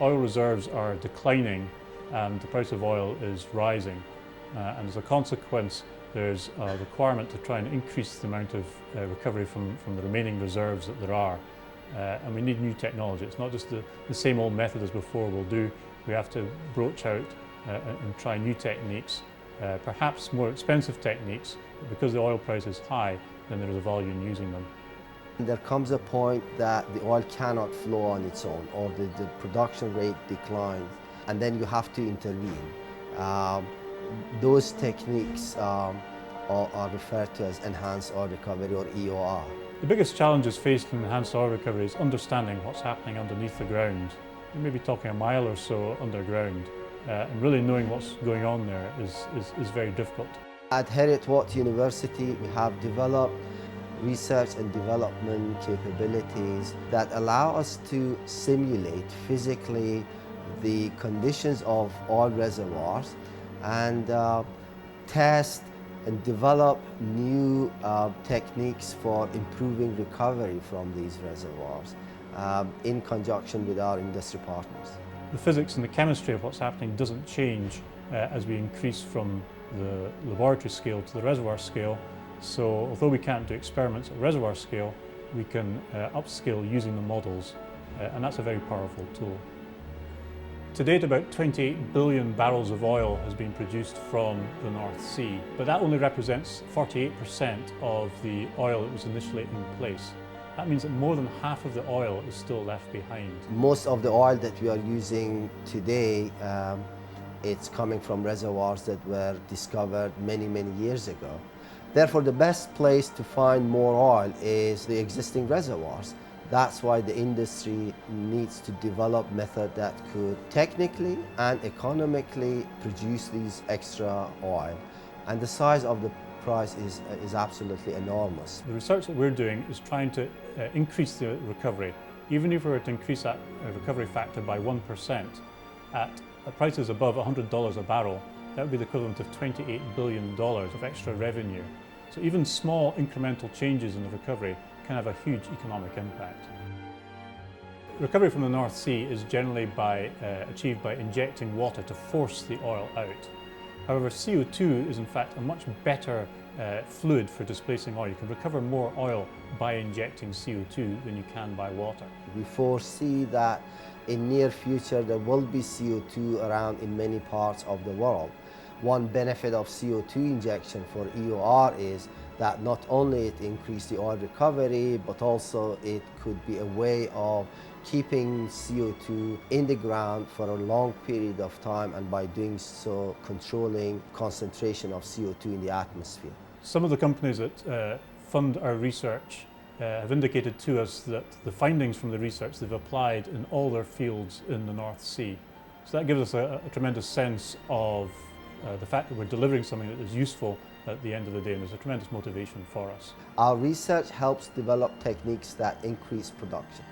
Oil reserves are declining and the price of oil is rising. And as a consequence, there's a requirement to try and increase the amount of recovery from the remaining reserves that there are. And we need new technology. It's not just the same old method as before will do. We have to broach out and try new techniques, perhaps more expensive techniques, but because the oil price is high, then there is a value in using them. There comes a point that the oil cannot flow on its own, or the production rate declines, and then you have to intervene. Those techniques are referred to as enhanced oil recovery, or EOR. The biggest challenges faced in enhanced oil recovery is understanding what's happening underneath the ground. You may be talking a mile or so underground, and really knowing what's going on there is very difficult. At Heriot-Watt University, we have developed research and development capabilities that allow us to simulate physically the conditions of oil reservoirs and test and develop new techniques for improving recovery from these reservoirs in conjunction with our industry partners. The physics and the chemistry of what's happening doesn't change as we increase from the laboratory scale to the reservoir scale. So although we can't do experiments at reservoir scale, we can upscale using the models, and that's a very powerful tool. To date, about 28 billion barrels of oil has been produced from the North Sea, but that only represents 48% of the oil that was initially in place. That means that more than half of the oil is still left behind. Most of the oil that we are using today, it's coming from reservoirs that were discovered many years ago. Therefore, the best place to find more oil is the existing reservoirs. That's why the industry needs to develop methods that could technically and economically produce these extra oil. And the size of the price is absolutely enormous. The research that we're doing is trying to increase the recovery. Even if we were to increase that recovery factor by 1%, at prices above $100 a barrel, that would be the equivalent of $28 billion of extra revenue. So even small incremental changes in the recovery can have a huge economic impact. Recovery from the North Sea is generally achieved by injecting water to force the oil out. However, CO2 is in fact a much better fluid for displacing oil. You can recover more oil by injecting CO2 than you can by water. We foresee that in near future there will be CO2 around in many parts of the world. One benefit of CO2 injection for EOR is that not only it increases the oil recovery, but also it could be a way of keeping CO2 in the ground for a long period of time, and by doing so controlling concentration of CO2 in the atmosphere. Some of the companies that fund our research have indicated to us that the findings from the research they've applied in all their fields in the North Sea. So that gives us a tremendous sense of the fact that we're delivering something that is useful at the end of the day, and there's a tremendous motivation for us. Our research helps develop techniques that increase production.